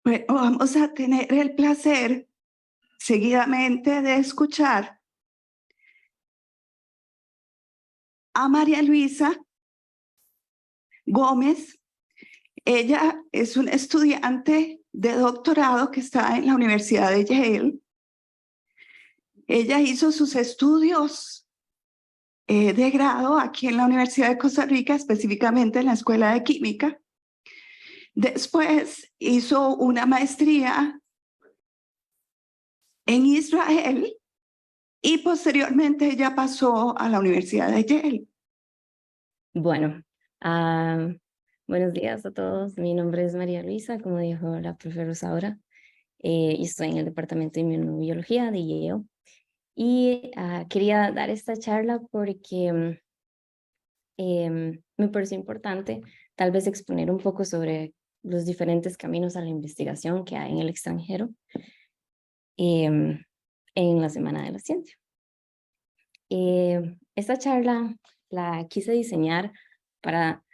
Pues vamos a tener el placer seguidamente de escuchar a María Luisa Gómez. Ella es una estudiante de doctorado que está en la Universidad de Yale. Ella hizo sus estudios de grado aquí en la Universidad de Costa Rica, específicamente en la Escuela de Química. Después hizo una maestría en Israel y posteriormente ella pasó a la Universidad de Yale. Bueno, buenos días a todos. Mi nombre es María Luisa, como dijo la profesora Rosaura. Y estoy en el Departamento de Inmunobiología de Yale. Y quería dar esta charla porque me pareció importante tal vez exponer un poco sobre los diferentes caminos a la investigación que hay en el extranjero en la Semana de la Ciencia. Esta charla la quise diseñar para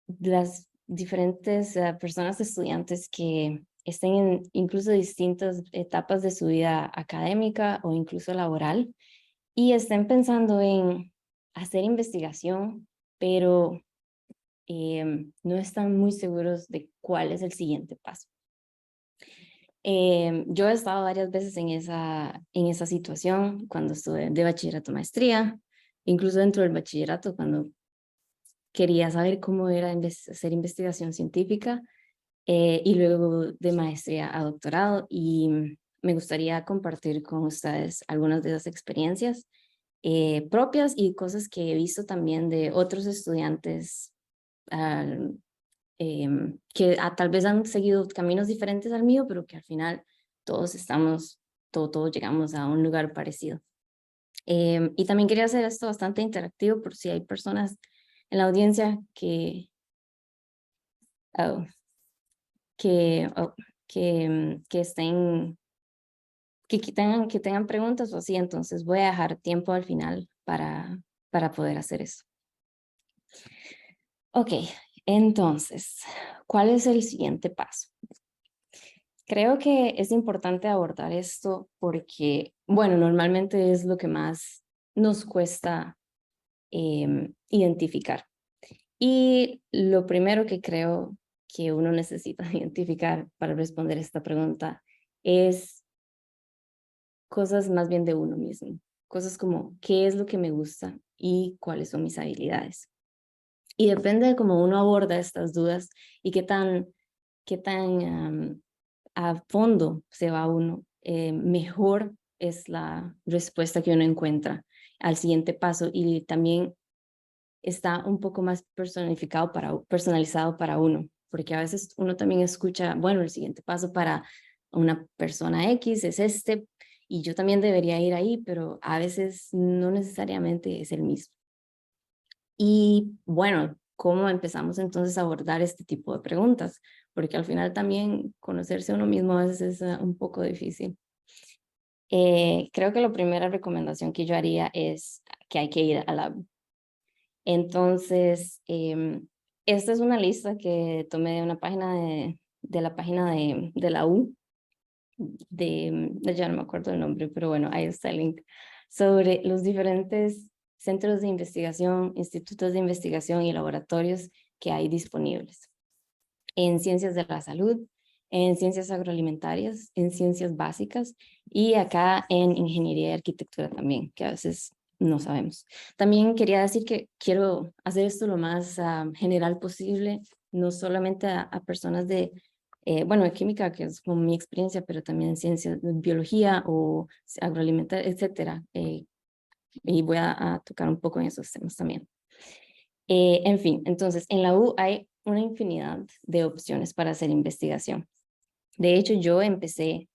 las diferentes personas estudiantes que estén en incluso distintas etapas de su vida académica o incluso laboral y estén pensando en hacer investigación, pero no están muy seguros de cuál es el siguiente paso. Yo he estado varias veces en esa situación cuando estuve de bachillerato maestría, incluso dentro del bachillerato cuando quería saber cómo era hacer investigación científica y luego de maestría a doctorado, y me gustaría compartir con ustedes algunas de esas experiencias propias y cosas que he visto también de otros estudiantes que tal vez han seguido caminos diferentes al mío, pero que al final todos llegamos a un lugar parecido. Y también quería hacer esto bastante interactivo por si hay personas en la audiencia oh, que estén, que tengan preguntas o así, entonces voy a dejar tiempo al final para poder hacer eso. Ok, entonces, ¿cuál es el siguiente paso? Creo que es importante abordar esto porque, bueno, normalmente es lo que más nos cuesta identificar. Y lo primero que creo que uno necesita identificar para responder esta pregunta es cosas más bien de uno mismo. Cosas como qué es lo que me gusta y cuáles son mis habilidades. Y depende de cómo uno aborda estas dudas y qué tan a fondo se va uno, mejor es la respuesta que uno encuentra al siguiente paso, y también está un poco más personalizado para uno, porque a veces uno también escucha, bueno, el siguiente paso para una persona X es este, y yo también debería ir ahí, pero a veces no necesariamente es el mismo. Y bueno, ¿cómo empezamos entonces a abordar este tipo de preguntas? Porque al final también conocerse a uno mismo a veces es un poco difícil. Creo que la primera recomendación que yo haría es que hay que ir a la U. Entonces, esta es una lista que tomé de una página de la página de la U, ya no me acuerdo el nombre, pero bueno, ahí está el link, sobre los diferentes centros de investigación, institutos de investigación y laboratorios que hay disponibles en ciencias de la salud, en ciencias agroalimentarias, en ciencias básicas y acá en ingeniería y arquitectura también, que a veces no sabemos. También quería decir que quiero hacer esto lo más general posible, no solamente a personas bueno, de química, que es como mi experiencia, pero también en ciencias de biología o agroalimentaria, etcétera. Y voy a tocar un poco en esos temas también. En fin, entonces en la U hay una infinidad de opciones para hacer investigación. De hecho, yo empecé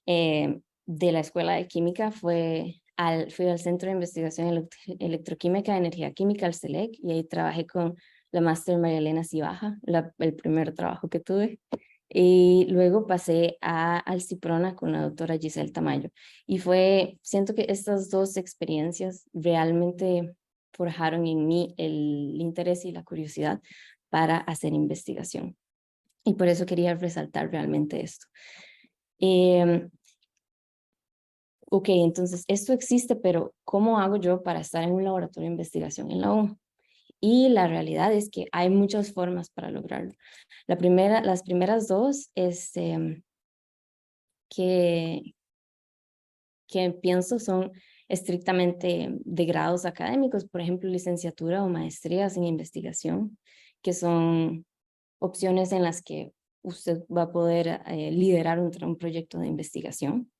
de la escuela de química, fui al Centro de Investigación Electroquímica de Energía Química, el CELEC, y ahí trabajé con la máster María Elena Cibaja, el primer trabajo que tuve. Y luego pasé al Ciprona con la doctora Giselle Tamayo. Y siento que estas dos experiencias realmente forjaron en mí el interés y la curiosidad para hacer investigación. Y por eso quería resaltar realmente esto. Eh, ok, entonces esto existe, pero ¿cómo hago yo para estar en un laboratorio de investigación en la U? Y la realidad es que hay muchas formas para lograrlo. Las primeras dos es que, que pienso son estrictamente de grados académicos, por ejemplo, licenciatura o maestrías en investigación, que son opciones en las que usted va a poder liderar un proyecto de investigación.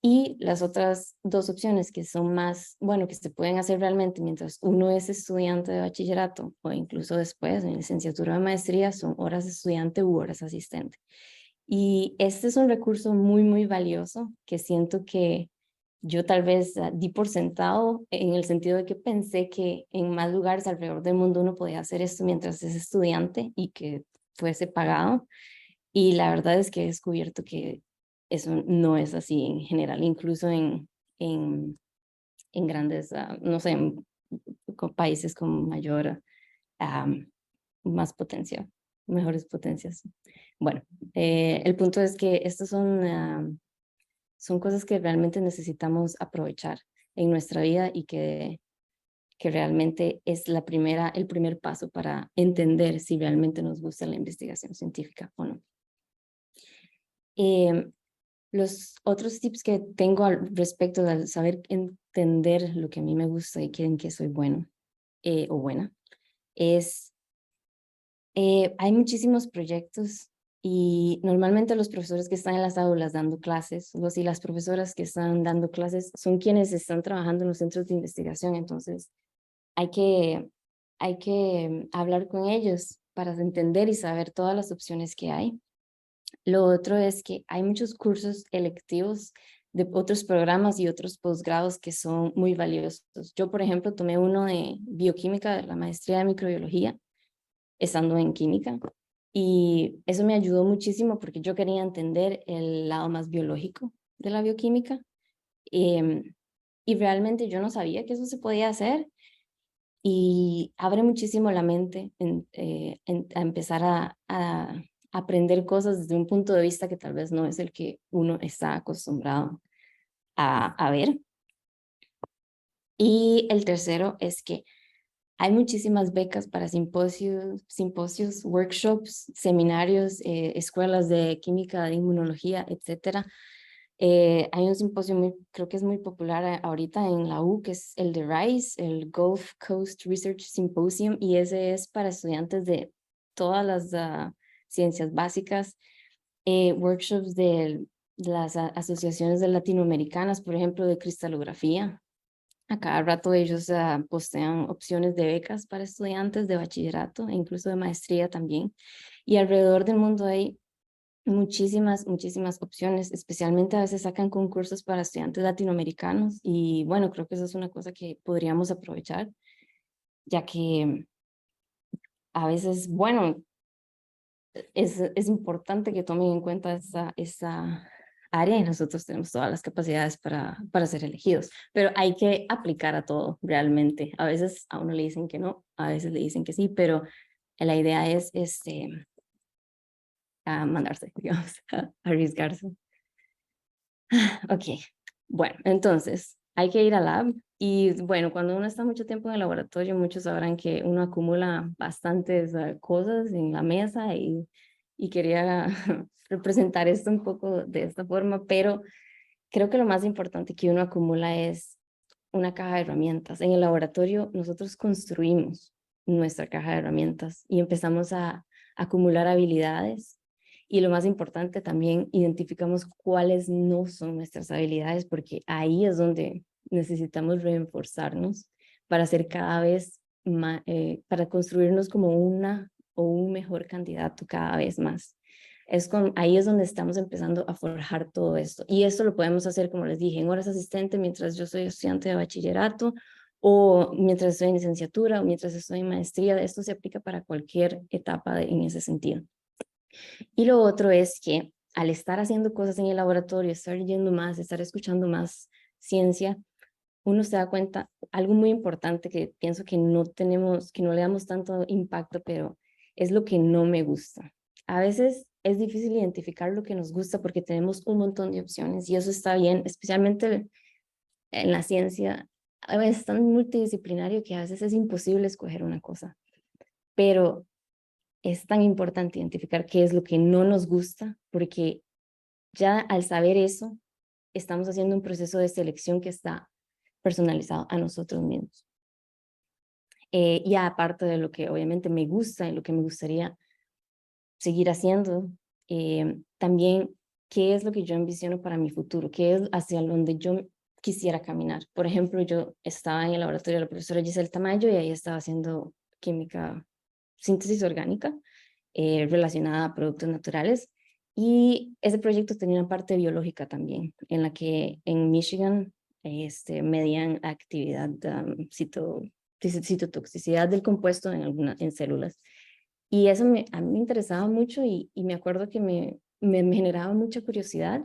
Y las otras dos opciones que son más, bueno, que se pueden hacer realmente mientras uno es estudiante de bachillerato o incluso después en licenciatura o maestría, son horas de estudiante u horas asistente. Y este es un recurso muy, muy valioso que siento que yo tal vez di por sentado en el sentido de que pensé que en más lugares alrededor del mundo uno podía hacer esto mientras es estudiante y que fuese pagado. Y la verdad es que he descubierto que eso no es así en general, incluso en grandes, no sé, con países con mayor, más potencia, mejores potencias. Bueno, el punto es que estas son cosas que realmente necesitamos aprovechar en nuestra vida y que realmente es el primer paso para entender si realmente nos gusta la investigación científica o no. Los otros tips que tengo al respecto de saber entender lo que a mí me gusta y en qué soy bueno o buena es, hay muchísimos proyectos y normalmente los profesores que están en las aulas dando clases, los y las profesoras que están dando clases son quienes están trabajando en los centros de investigación, entonces hay que, hay que hablar con ellos para entender y saber todas las opciones que hay. Lo otro es que hay muchos cursos electivos de otros programas y otros posgrados que son muy valiosos. Yo, por ejemplo, tomé uno de bioquímica, de la maestría de microbiología, estando en química, y eso me ayudó muchísimo porque yo quería entender el lado más biológico de la bioquímica, y realmente yo no sabía que eso se podía hacer, y abre muchísimo la mente a empezar a aprender cosas desde un punto de vista que tal vez no es el que uno está acostumbrado a ver. Y el tercero es que hay muchísimas becas para simposios, workshops, seminarios, escuelas de química, de inmunología, etcétera. Hay un simposio creo que es muy popular ahorita en la U, que es el de RISE, el Gulf Coast Research Symposium, y ese es para estudiantes de todas las ciencias básicas, workshops de las asociaciones de latinoamericanas, por ejemplo, de cristalografía. A cada rato ellos postean opciones de becas para estudiantes de bachillerato e incluso de maestría también. Y alrededor del mundo hay muchísimas opciones, especialmente a veces sacan concursos para estudiantes latinoamericanos y bueno, creo que eso es una cosa que podríamos aprovechar, ya que a veces, bueno, es importante que tomen en cuenta esa área y nosotros tenemos todas las capacidades para ser elegidos, pero hay que aplicar a todo realmente. A veces a uno le dicen que no, a veces le dicen que sí, pero la idea es a mandarse, digamos, a arriesgarse. Ok, bueno, entonces hay que ir al lab y bueno, cuando uno está mucho tiempo en el laboratorio, muchos sabrán que uno acumula bastantes cosas en la mesa y quería representar esto un poco de esta forma, pero creo que lo más importante que uno acumula es una caja de herramientas. En el laboratorio nosotros construimos nuestra caja de herramientas y empezamos a acumular habilidades y lo más importante también identificamos cuáles no son nuestras habilidades porque ahí es donde necesitamos reforzarnos para ser cada vez más, para construirnos como una o un mejor candidato cada vez más. Ahí es donde estamos empezando a forjar todo esto. Y esto lo podemos hacer, como les dije, en horas asistente mientras yo soy estudiante de bachillerato o mientras estoy en licenciatura o mientras estoy en maestría. Esto se aplica para cualquier etapa en ese sentido. Y lo otro es que al estar haciendo cosas en el laboratorio, estar leyendo más, estar escuchando más ciencia, uno se da cuenta, algo muy importante que pienso que no le damos tanto impacto, pero es lo que no me gusta. A veces es difícil identificar lo que nos gusta porque tenemos un montón de opciones y eso está bien, especialmente en la ciencia. A veces es tan multidisciplinario que a veces es imposible escoger una cosa, pero es tan importante identificar qué es lo que no nos gusta, porque ya al saber eso, estamos haciendo un proceso de selección que está personalizado a nosotros mismos. Y aparte de lo que obviamente me gusta y lo que me gustaría seguir haciendo, también qué es lo que yo envisiono para mi futuro, qué es hacia donde yo quisiera caminar. Por ejemplo, yo estaba en el laboratorio de la profesora Giselle Tamayo y ahí estaba haciendo química, síntesis orgánica relacionada a productos naturales. Y ese proyecto tenía una parte biológica también, en la que en Michigan medían actividad, citotoxicidad del compuesto en células. Y eso a mí me interesaba mucho y me acuerdo que me generaba mucha curiosidad.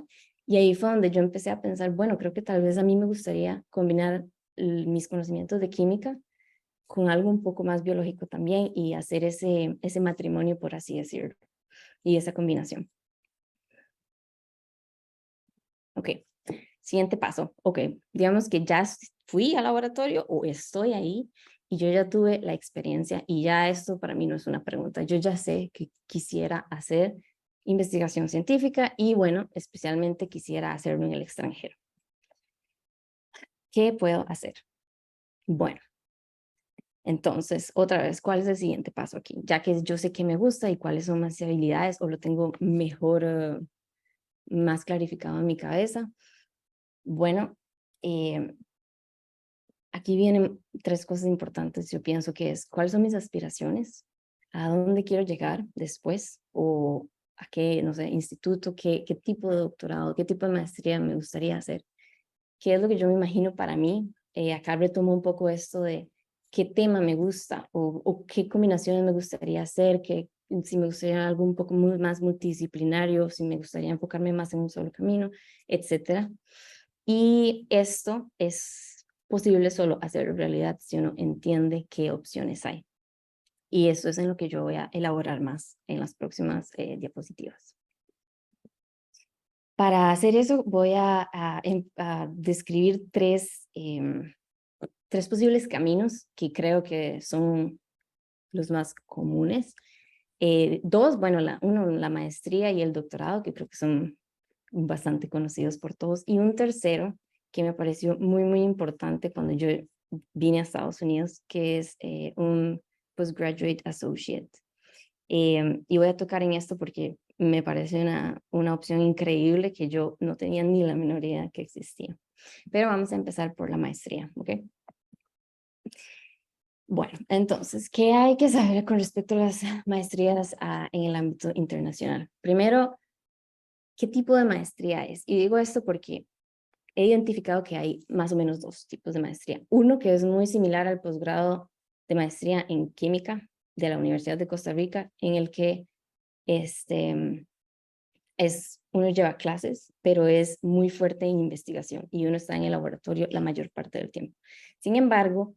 Y ahí fue donde yo empecé a pensar, bueno, creo que tal vez a mí me gustaría combinar mis conocimientos de química con algo un poco más biológico también y hacer ese matrimonio, por así decirlo, y esa combinación. Ok, siguiente paso. Ok, digamos que ya fui al laboratorio o estoy ahí y yo ya tuve la experiencia y ya esto para mí no es una pregunta. Yo ya sé que quisiera hacer investigación científica y bueno, especialmente quisiera hacerlo en el extranjero. ¿Qué puedo hacer? Bueno, entonces, otra vez, ¿cuál es el siguiente paso aquí? Ya que yo sé qué me gusta y cuáles son mis habilidades o lo tengo mejor, más clarificado en mi cabeza. Bueno, aquí vienen tres cosas importantes. Yo pienso que es, ¿cuáles son mis aspiraciones? ¿A dónde quiero llegar después? ¿O a qué, no sé, instituto? ¿Qué tipo de doctorado? ¿Qué tipo de maestría me gustaría hacer? ¿Qué es lo que yo me imagino para mí? Acá retomo un poco esto de qué tema me gusta o qué combinaciones me gustaría hacer, que si me gustaría algo un poco más multidisciplinario, si me gustaría enfocarme más en un solo camino, etcétera. Y esto es posible solo hacerlo realidad si uno entiende qué opciones hay. Y eso es en lo que yo voy a elaborar más en las próximas diapositivas. Para hacer eso voy a describir tres posibles caminos que creo que son los más comunes. Dos, bueno, uno, la maestría y el doctorado, que creo que son bastante conocidos por todos. Y un tercero que me pareció muy, muy importante cuando yo vine a Estados Unidos, que es un Postgraduate Associate. Y voy a tocar en esto porque me parece una opción increíble que yo no tenía ni la menor idea que existía. Pero vamos a empezar por la maestría, ¿ok? Bueno, entonces, ¿qué hay que saber con respecto a las maestrías en el ámbito internacional? Primero, ¿qué tipo de maestría es? Y digo esto porque he identificado que hay más o menos dos tipos de maestría. Uno que es muy similar al posgrado de maestría en química de la Universidad de Costa Rica, en el que uno lleva clases, pero es muy fuerte en investigación y uno está en el laboratorio la mayor parte del tiempo. Sin embargo,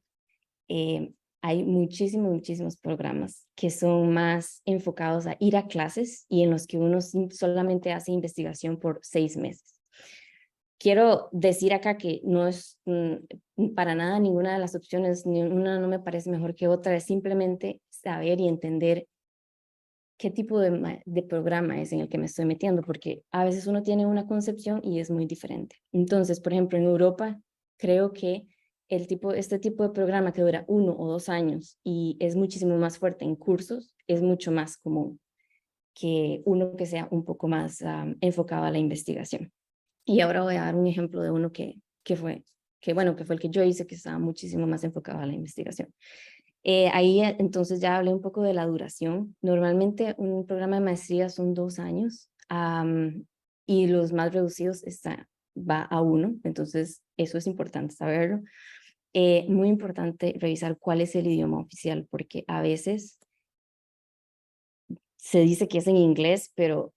hay muchísimos programas que son más enfocados a ir a clases y en los que uno solamente hace investigación por 6 meses. Quiero decir acá que no es para nada ninguna de las opciones, ni una no me parece mejor que otra, es simplemente saber y entender qué tipo de programa es en el que me estoy metiendo, porque a veces uno tiene una concepción y es muy diferente. Entonces, por ejemplo, en Europa, creo que este tipo de programa que dura 1 o 2 años y es muchísimo más fuerte en cursos, es mucho más común que uno que sea un poco más enfocado a la investigación. Y ahora voy a dar un ejemplo de uno que fue el que yo hice, que estaba muchísimo más enfocado a la investigación. Ahí entonces ya hablé un poco de la duración. Normalmente un programa de maestría son 2 años y los más reducidos va a 1, entonces eso es importante saberlo. Muy importante revisar cuál es el idioma oficial, porque a veces se dice que es en inglés, pero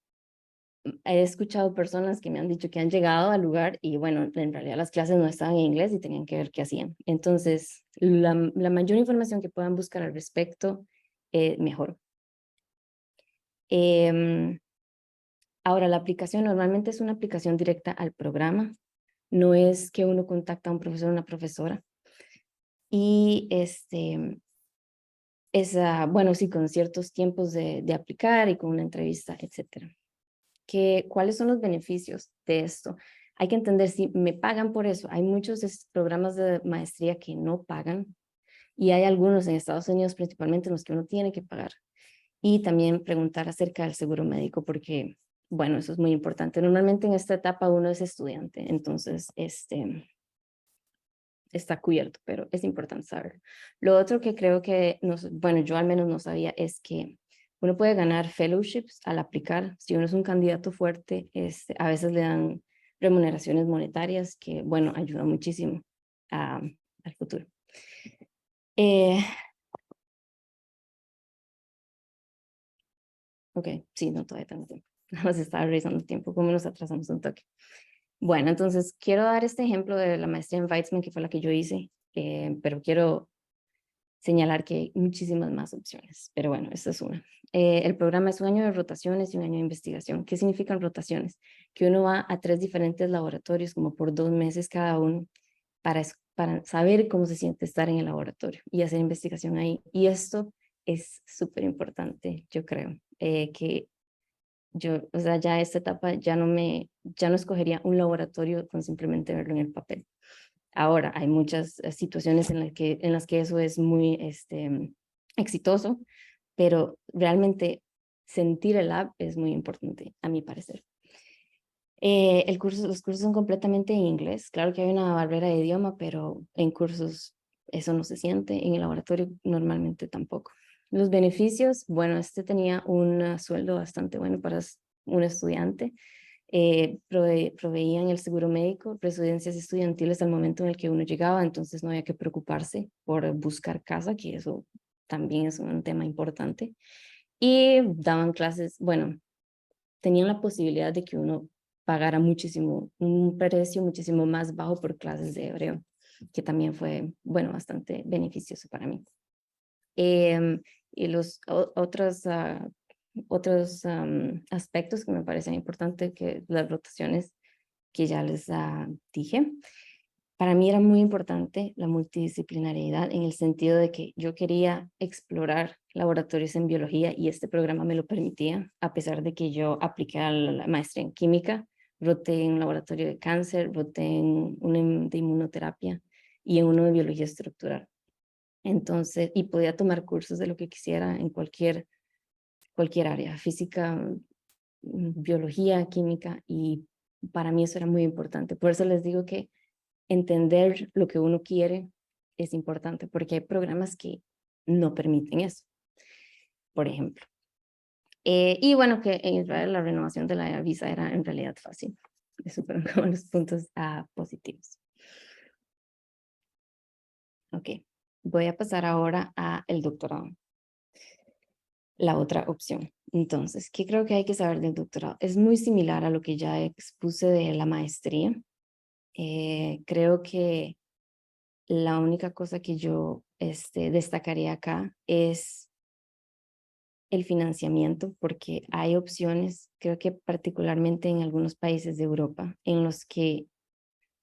he escuchado personas que me han dicho que han llegado al lugar y bueno, en realidad las clases no estaban en inglés y tenían que ver qué hacían. Entonces, la mayor información que puedan buscar al respecto, mejor. Ahora, la aplicación normalmente es una aplicación directa al programa. No es que uno contacta a un profesor o una profesora. Y bueno, sí, con ciertos tiempos de aplicar y con una entrevista, etcétera. ¿Cuáles son los beneficios de esto? Hay que entender si me pagan por eso. Hay muchos programas de maestría que no pagan y hay algunos en Estados Unidos principalmente en los que uno tiene que pagar. Y también preguntar acerca del seguro médico porque, bueno, eso es muy importante. Normalmente en esta etapa uno es estudiante, entonces está cubierto, pero es importante saberlo. Lo otro que creo que, bueno, yo al menos no sabía es que uno puede ganar fellowships al aplicar. Si uno es un candidato fuerte, a veces le dan remuneraciones monetarias que, bueno, ayuda muchísimo al futuro. Ok, sí, no, todavía tengo tiempo. Nada más estaba revisando el tiempo, cómo nos atrasamos un toque. Bueno, entonces quiero dar este ejemplo de la maestría en Weizmann, que fue la que yo hice, pero quiero señalar que hay muchísimas más opciones, pero bueno, esta es una. El programa es un año de rotaciones y un año de investigación. ¿Qué significan rotaciones? Que uno va a 3 diferentes laboratorios como por 2 meses cada uno para saber cómo se siente estar en el laboratorio y hacer investigación ahí. Y esto es súper importante, yo creo, que yo, o sea, ya esta etapa ya no escogería un laboratorio con simplemente verlo en el papel. Ahora, hay muchas situaciones en las que eso es muy exitoso, pero realmente sentir el lab es muy importante, a mi parecer. Los cursos son completamente en inglés. Claro que hay una barrera de idioma, pero en cursos eso no se siente. En el laboratorio normalmente tampoco. Los beneficios, bueno, tenía un sueldo bastante bueno para un estudiante. Proveían el seguro médico, residencias estudiantiles al momento en el que uno llegaba, entonces no había que preocuparse por buscar casa, que eso también es un tema importante. Y daban clases, bueno, tenían la posibilidad de que uno pagara muchísimo, un precio muchísimo más bajo por clases de hebreo, que también fue, bueno, bastante beneficioso para mí. Y otros aspectos que me parecen importantes, que las rotaciones que ya les dije, para mí era muy importante la multidisciplinariedad en el sentido de que yo quería explorar laboratorios en biología y este programa me lo permitía, a pesar de que yo apliqué a la maestría en química, roté en un laboratorio de cáncer, roté en uno de inmunoterapia y en uno de biología estructural. Entonces, y podía tomar cursos de lo que quisiera en cualquier área, física, biología, química, y para mí eso era muy importante. Por eso les digo que entender lo que uno quiere es importante, porque hay programas que no permiten eso, por ejemplo. Y bueno, que en Israel la renovación de la visa era en realidad fácil. Eso fueron como los puntos positivos. Ok, voy a pasar ahora a el doctorado. La otra opción. Entonces, ¿qué creo que hay que saber del doctorado? Es muy similar a lo que ya expuse de la maestría. Creo que la única cosa que yo destacaría acá es el financiamiento, porque hay opciones, creo que particularmente en algunos países de Europa, en los que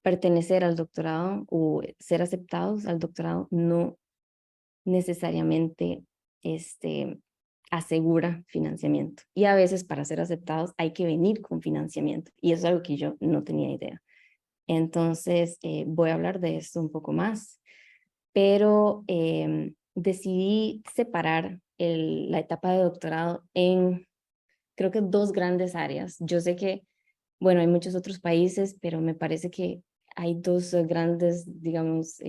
pertenecer al doctorado o ser aceptados al doctorado no necesariamente asegura financiamiento. Y a veces para ser aceptados hay que venir con financiamiento. Y eso es algo que yo no tenía idea. Entonces, voy a hablar de esto un poco más, pero decidí separar la etapa de doctorado en, creo que 2 grandes áreas. Yo sé que, bueno, hay muchos otros países, pero me parece que hay 2 grandes, digamos,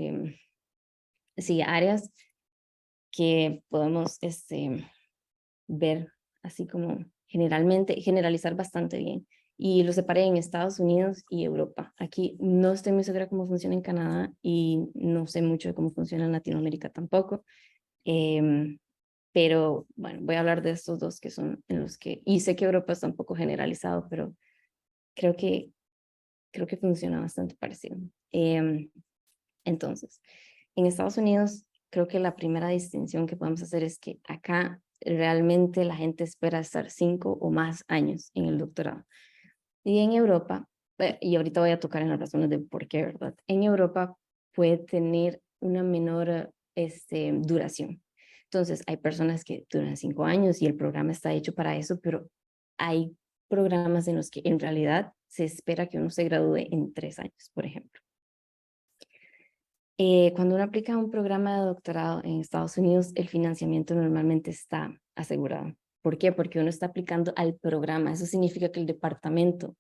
sí, áreas que podemos ver así como generalizar bastante bien. Y lo separé en Estados Unidos y Europa. Aquí no estoy muy segura cómo funciona en Canadá y no sé mucho de cómo funciona en Latinoamérica tampoco. Pero bueno, voy a hablar de estos 2 que son en los que, y sé que Europa está un poco generalizado, pero creo que, funciona bastante parecido. Entonces, en Estados Unidos, creo que la primera distinción que podemos hacer es que acá realmente la gente espera estar 5 o más años en el doctorado. Y en Europa, y ahorita voy a tocar en las razones de por qué, ¿verdad? En Europa puede tener una menor duración. Entonces, hay personas que duran 5 años y el programa está hecho para eso, pero hay programas en los que en realidad se espera que uno se gradúe en 3 años, por ejemplo. Cuando uno aplica un programa de doctorado en Estados Unidos, el financiamiento normalmente está asegurado. ¿Por qué? Porque uno está aplicando al programa. Eso significa que el departamento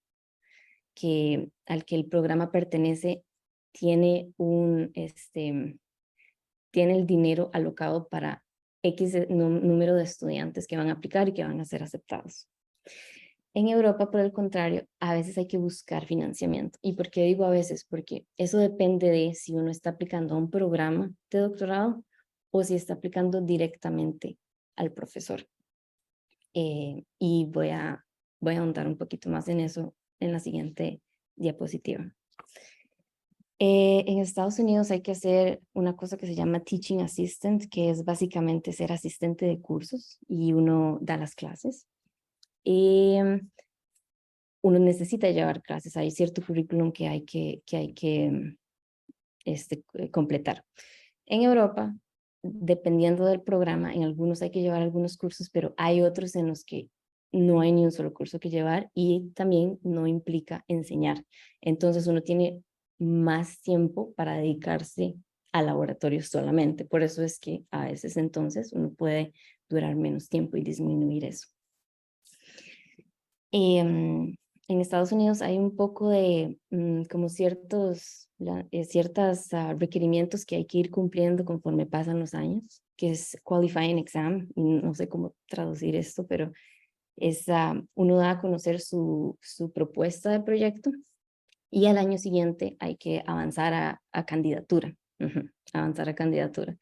al que el programa pertenece tiene tiene el dinero alocado para X número de estudiantes que van a aplicar y que van a ser aceptados. En Europa, por el contrario, a veces hay que buscar financiamiento. ¿Y por qué digo a veces? Porque eso depende de si uno está aplicando a un programa de doctorado o si está aplicando directamente al profesor. Y voy a ahondar un poquito más en eso en la siguiente diapositiva. En Estados Unidos hay que hacer una cosa que se llama Teaching Assistant, que es básicamente ser asistente de cursos y uno da las clases. Uno necesita llevar clases, hay cierto currículum que hay que completar. En Europa, dependiendo del programa, en algunos hay que llevar algunos cursos, pero hay otros en los que no hay ni un solo curso que llevar y también no implica enseñar. Entonces uno tiene más tiempo para dedicarse al laboratorio solamente. Por eso es que a veces entonces uno puede durar menos tiempo y disminuir eso. En Estados Unidos hay un poco de como ciertos requerimientos que hay que ir cumpliendo conforme pasan los años, que es qualifying exam, y no sé cómo traducir esto, pero es uno da a conocer su propuesta de proyecto y al año siguiente hay que avanzar a candidatura, avanzar a candidatura.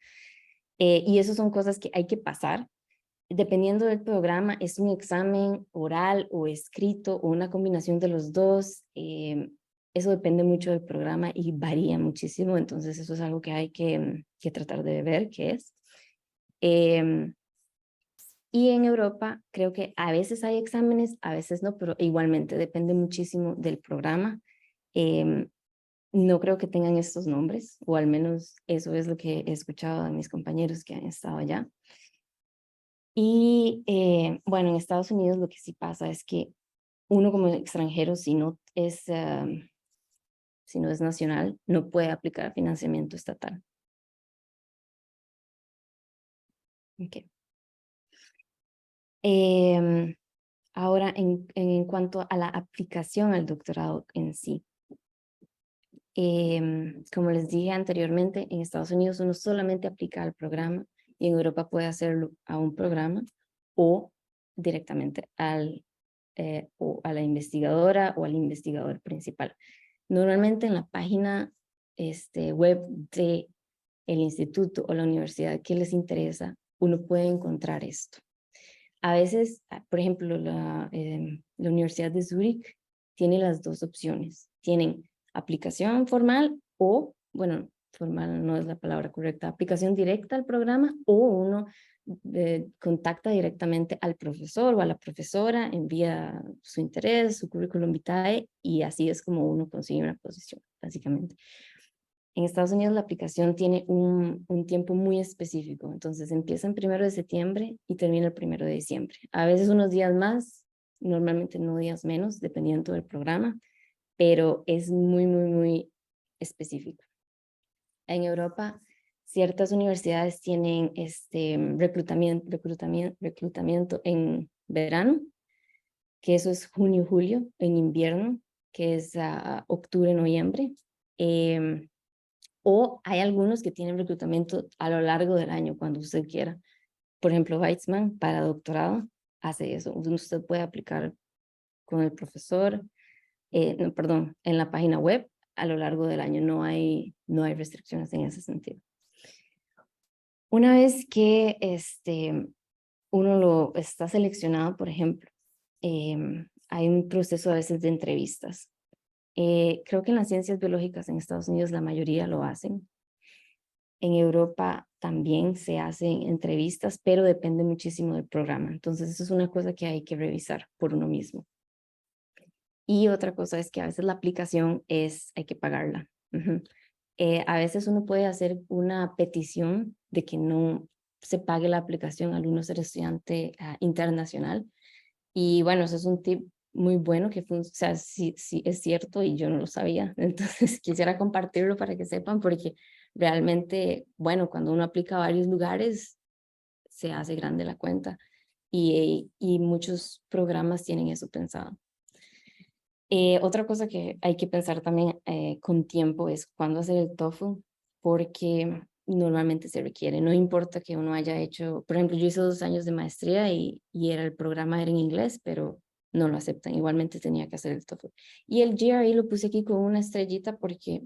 Y eso son cosas que hay que pasar. Dependiendo del programa, es un examen oral o escrito o una combinación de los dos. Eso depende mucho del programa y varía muchísimo. Entonces, eso es algo que hay que tratar de ver qué es. Y en Europa, creo que a veces hay exámenes, a veces no, pero igualmente depende muchísimo del programa. No creo que tengan estos nombres, o al menos eso es lo que he escuchado de mis compañeros que han estado allá. Y bueno, en Estados Unidos lo que sí pasa es que uno como extranjero, si no es nacional, no puede aplicar financiamiento estatal. Okay. Ahora, en cuanto a la aplicación al doctorado en sí. Como les dije anteriormente, en Estados Unidos uno solamente aplica al programa y en Europa puede hacerlo a un programa o directamente o a la investigadora o al investigador principal. Normalmente en la página web de el instituto o la universidad que les interesa, uno puede encontrar esto. A veces, por ejemplo, la Universidad de Zúrich tiene las dos opciones. Tienen aplicación formal o, bueno, formal no es la palabra correcta, aplicación directa al programa o uno contacta directamente al profesor o a la profesora, envía su interés, su currículum vitae y así es como uno consigue una posición, básicamente. En Estados Unidos la aplicación tiene un tiempo muy específico, entonces empieza el 1 de septiembre y termina el 1 de diciembre. A veces unos días más, normalmente no días menos, dependiendo del programa, pero es muy, muy, muy específico. En Europa, ciertas universidades tienen reclutamiento en verano, que eso es junio, julio, en invierno, que es octubre, noviembre. O hay algunos que tienen reclutamiento a lo largo del año, cuando usted quiera. Por ejemplo, Weizmann, para doctorado, hace eso. Usted puede aplicar con el profesor, no, perdón, en la página web a lo largo del año. No hay restricciones en ese sentido. Una vez que uno lo está seleccionado, por ejemplo, hay un proceso a veces de entrevistas. Creo que en las ciencias biológicas en Estados Unidos la mayoría lo hacen. En Europa también se hacen entrevistas, pero depende muchísimo del programa. Entonces, eso es una cosa que hay que revisar por uno mismo. Y otra cosa es que a veces la aplicación hay que pagarla. A veces uno puede hacer una petición de que no se pague la aplicación al uno ser estudiante internacional. Y bueno, eso es un tip muy bueno que o sea, sí, sí es cierto y yo no lo sabía. Entonces quisiera compartirlo para que sepan porque realmente, bueno, cuando uno aplica a varios lugares, se hace grande la cuenta y muchos programas tienen eso pensado. Otra cosa que hay que pensar también con tiempo es cuándo hacer el TOEFL, porque normalmente se requiere, no importa que uno haya hecho, por ejemplo, yo hice 2 años de maestría y el programa era en inglés, pero no lo aceptan, igualmente tenía que hacer el TOEFL. Y el GRE lo puse aquí con una estrellita porque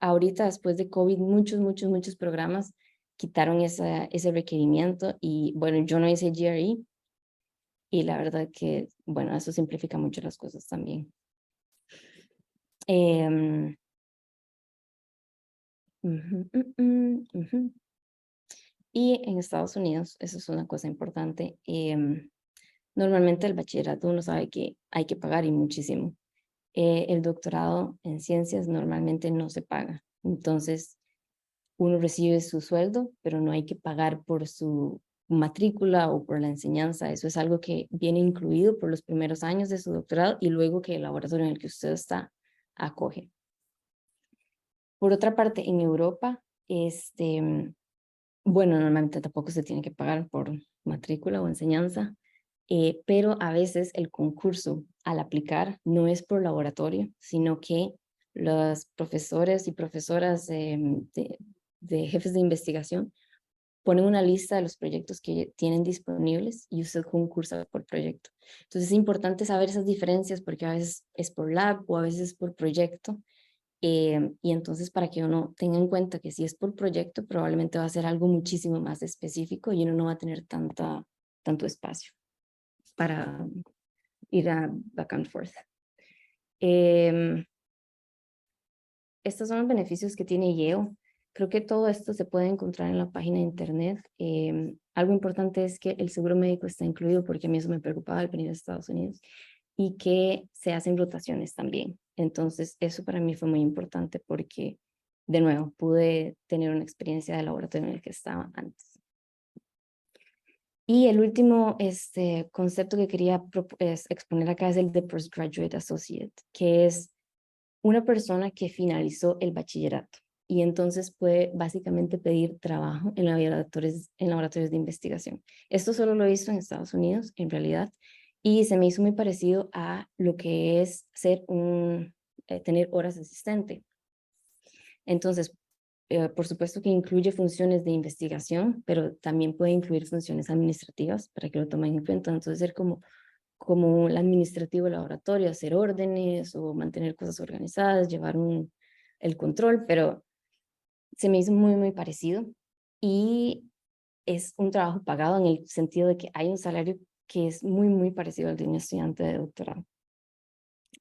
ahorita después de COVID muchos programas quitaron ese requerimiento y bueno, yo no hice GRE y la verdad que, bueno, eso simplifica mucho las cosas también. Em, ujú. Y en Estados Unidos, eso es una cosa importante, normalmente el bachillerato uno sabe que hay que pagar y muchísimo. El doctorado en ciencias normalmente no se paga. Entonces, uno recibe su sueldo, pero no hay que pagar por su matrícula o por la enseñanza. Eso es algo que viene incluido por los primeros años de su doctorado y luego que el laboratorio en el que usted está acoge. Por otra parte, en Europa, bueno, normalmente tampoco se tiene que pagar por matrícula o enseñanza, pero a veces el concurso al aplicar no es por laboratorio, sino que los profesores y profesoras de jefes de investigación ponen una lista de los proyectos que tienen disponibles y usted concursa por proyecto. Entonces es importante saber esas diferencias porque a veces es por lab o a veces es por proyecto. Y entonces para que uno tenga en cuenta que si es por proyecto, probablemente va a ser algo muchísimo más específico y uno no va a tener tanto espacio para ir a back and forth. Estos son los beneficios que tiene Yale. Creo que todo esto se puede encontrar en la página de internet. Algo importante es que el seguro médico está incluido porque a mí eso me preocupaba al venir a Estados Unidos y que se hacen rotaciones también. Entonces, eso para mí fue muy importante porque, de nuevo, pude tener una experiencia de laboratorio en el que estaba antes. Y el último concepto que quería exponer acá es el de Postgraduate Associate, que es una persona que finalizó el bachillerato y entonces puede básicamente pedir trabajo en laboratorios de investigación. Esto solo lo he visto en Estados Unidos, en realidad, y se me hizo muy parecido a lo que es tener horas de asistente. Entonces, por supuesto que incluye funciones de investigación, pero también puede incluir funciones administrativas para que lo tomen en cuenta. Entonces, ser como el administrativo del laboratorio, hacer órdenes o mantener cosas organizadas, llevar el control, pero se me hizo muy parecido y es un trabajo pagado en el sentido de que hay un salario que es muy parecido al de un estudiante de doctorado.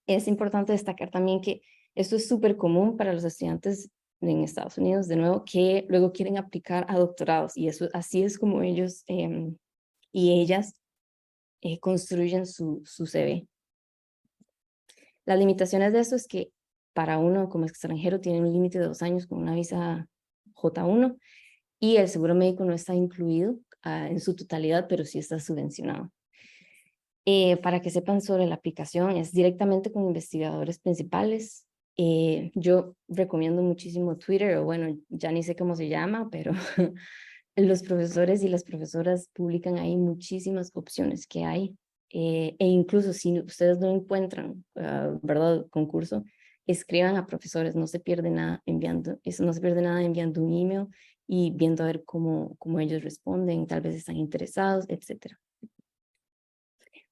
Es importante destacar también que esto es súper común para los estudiantes en Estados Unidos, de nuevo, que luego quieren aplicar a doctorados y así es como ellos y ellas construyen su CV. Las limitaciones de eso es que para uno como extranjero tiene un límite de 2 años con una visa J1 y el seguro médico no está incluido en su totalidad, pero sí está subvencionado. Para que sepan sobre la aplicación, es directamente con investigadores principales. Yo recomiendo muchísimo Twitter, o bueno, ya ni sé cómo se llama, pero los profesores y las profesoras publican ahí muchísimas opciones que hay. E incluso si ustedes no encuentran, ¿verdad?, concurso, escriban a profesores, no se pierde nada enviando un email y viendo a ver cómo ellos responden, tal vez están interesados, etcétera.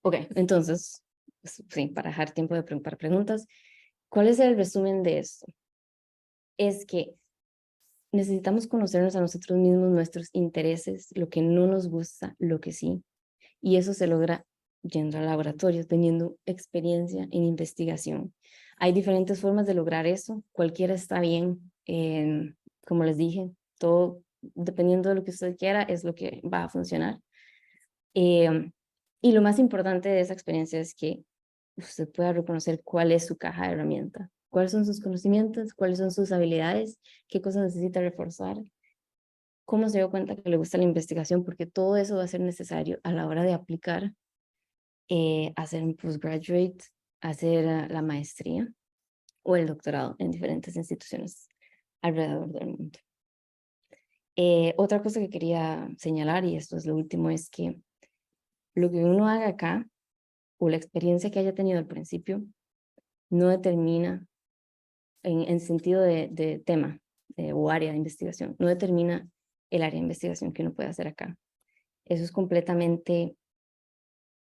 Ok, entonces, sí, para dejar tiempo para preguntas, ¿cuál es el resumen de esto? Es que necesitamos conocernos a nosotros mismos, nuestros intereses, lo que no nos gusta, lo que sí, y eso se logra yendo al laboratorio, teniendo experiencia en investigación. Hay diferentes formas de lograr eso, cualquiera está bien, como les dije, todo, dependiendo de lo que usted quiera, es lo que va a funcionar. Y lo más importante de esa experiencia es que usted pueda reconocer cuál es su caja de herramientas, cuáles son sus conocimientos, cuáles son sus habilidades, qué cosas necesita reforzar, cómo se dio cuenta que le gusta la investigación, porque todo eso va a ser necesario a la hora de aplicar, hacer un postgraduate, hacer la maestría o el doctorado en diferentes instituciones alrededor del mundo. Otra cosa que quería señalar, y esto es lo último, es que lo que uno haga acá o la experiencia que haya tenido al principio no determina, en sentido de tema o área de investigación, no determina el área de investigación que uno puede hacer acá. Eso es completamente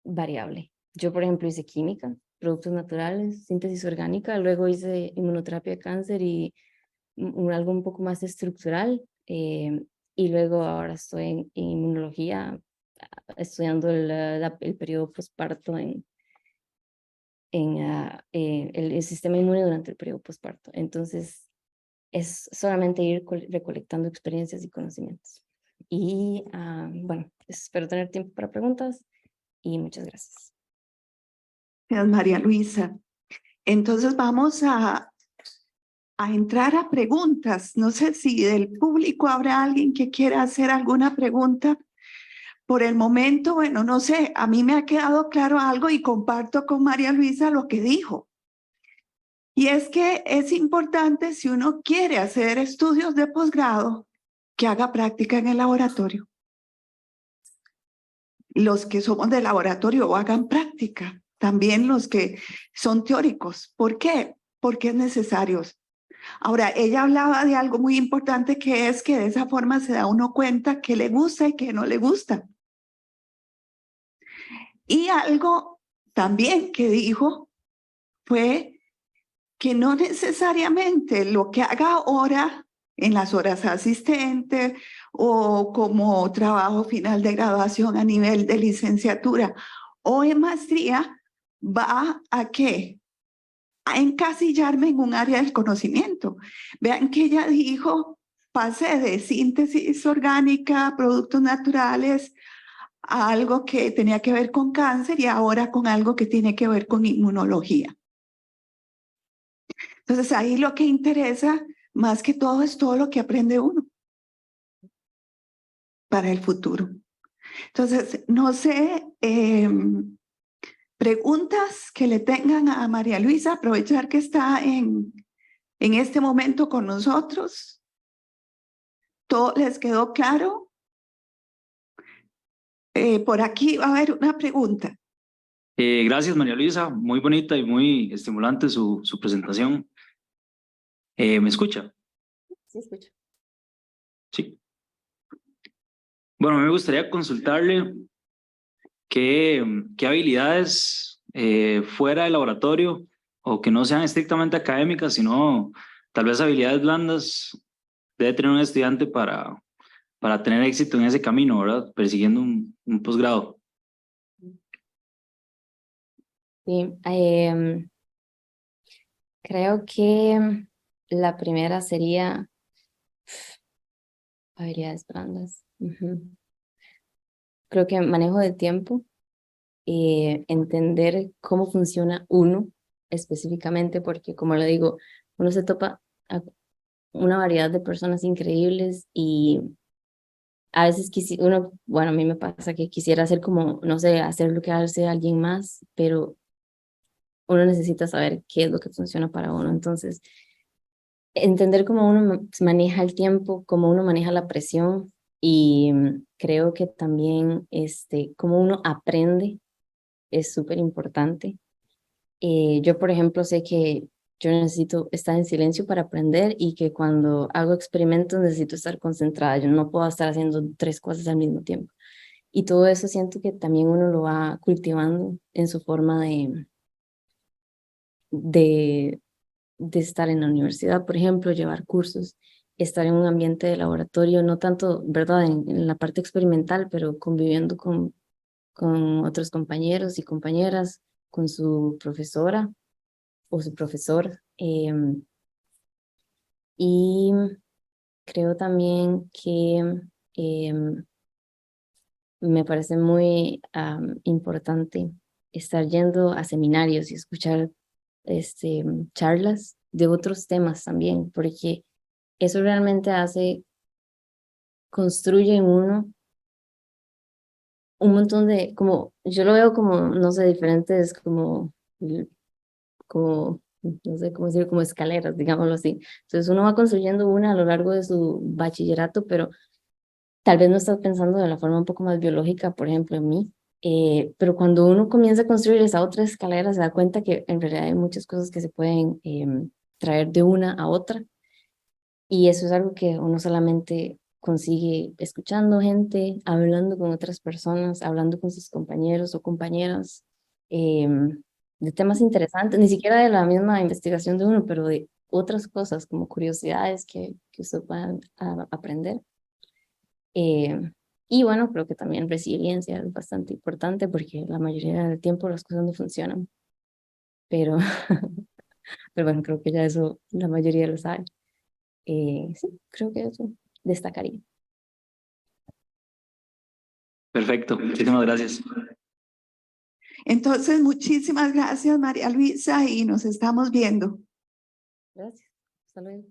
variable. Yo, por ejemplo, hice química, productos naturales, síntesis orgánica, luego hice inmunoterapia de cáncer y algo un poco más estructural, y luego ahora estoy en inmunología, estudiando el periodo posparto en el sistema inmune durante el periodo posparto. Entonces, es solamente ir recolectando experiencias y conocimientos. Y bueno, espero tener tiempo para preguntas y muchas gracias. Gracias, María Luisa. Entonces vamos a entrar a preguntas. No sé si del público habrá alguien que quiera hacer alguna pregunta. Por el momento, bueno, no sé, a mí me ha quedado claro algo y comparto con María Luisa lo que dijo. Y es que es importante, si uno quiere hacer estudios de posgrado, que haga práctica en el laboratorio. Los que somos de laboratorio hagan práctica, también los que son teóricos. ¿Por qué? Porque es necesario. Ahora, ella hablaba de algo muy importante, que es que de esa forma se da uno cuenta qué le gusta y qué no le gusta. Y algo también que dijo fue que no necesariamente lo que haga ahora en las horas asistentes o como trabajo final de graduación a nivel de licenciatura o en maestría va a qué? A encasillarme en un área del conocimiento. Vean que ella dijo, pasé de síntesis orgánica, productos naturales, a algo que tenía que ver con cáncer y ahora con algo que tiene que ver con inmunología. Entonces ahí lo que interesa más que todo es todo lo que aprende uno para el futuro. Entonces, no sé, preguntas que le tengan a María Luisa, aprovechar que está en este momento con nosotros. ¿Todo les quedó claro? Por aquí va a haber una pregunta. Gracias, María Luisa. Muy bonita y muy estimulante su presentación. ¿Me escucha? Sí, escucho. Sí. Bueno, me gustaría consultarle qué habilidades fuera del laboratorio o que no sean estrictamente académicas, sino tal vez habilidades blandas debe tener un estudiante para tener éxito en ese camino, ¿verdad? Persiguiendo un posgrado. Sí, creo que la primera sería habilidades blandas. Creo que manejo del tiempo, entender cómo funciona uno específicamente, porque como lo digo, uno se topa a una variedad de personas increíbles y a veces uno, bueno, a mí me pasa que quisiera hacer como, no sé, hacer lo que hace alguien más, pero uno necesita saber qué es lo que funciona para uno. Entonces, entender cómo uno maneja el tiempo, cómo uno maneja la presión y creo que también cómo uno aprende es súper importante. Yo, por ejemplo, sé que yo necesito estar en silencio para aprender y que cuando hago experimentos necesito estar concentrada. Yo no puedo estar haciendo 3 cosas al mismo tiempo. Y todo eso siento que también uno lo va cultivando en su forma de, de estar en la universidad, por ejemplo, llevar cursos, estar en un ambiente de laboratorio, no tanto, ¿verdad?, en la parte experimental, pero conviviendo con otros compañeros y compañeras, con su profesora o su profesor. Y creo también que me parece muy importante estar yendo a seminarios y escuchar charlas de otros temas también, porque eso realmente construye en uno un montón de, como, yo lo veo como, no sé, diferentes, no sé cómo decir, como escaleras, digámoslo así. Entonces uno va construyendo una a lo largo de su bachillerato, pero tal vez no estás pensando de la forma un poco más biológica, por ejemplo, en mí. Pero cuando uno comienza a construir esa otra escalera, se da cuenta que en realidad hay muchas cosas que se pueden traer de una a otra. Y eso es algo que uno solamente consigue escuchando gente, hablando con otras personas, hablando con sus compañeros o compañeras de temas interesantes, ni siquiera de la misma investigación de uno, pero de otras cosas como curiosidades que usted pueda aprender. Y bueno, creo que también resiliencia es bastante importante porque la mayoría del tiempo las cosas no funcionan, pero, pero bueno, creo que ya eso la mayoría lo sabe. Sí, creo que eso destacaría. Perfecto, muchísimas gracias. Entonces, muchísimas gracias, María Luisa, y nos estamos viendo. Gracias. Hasta luego.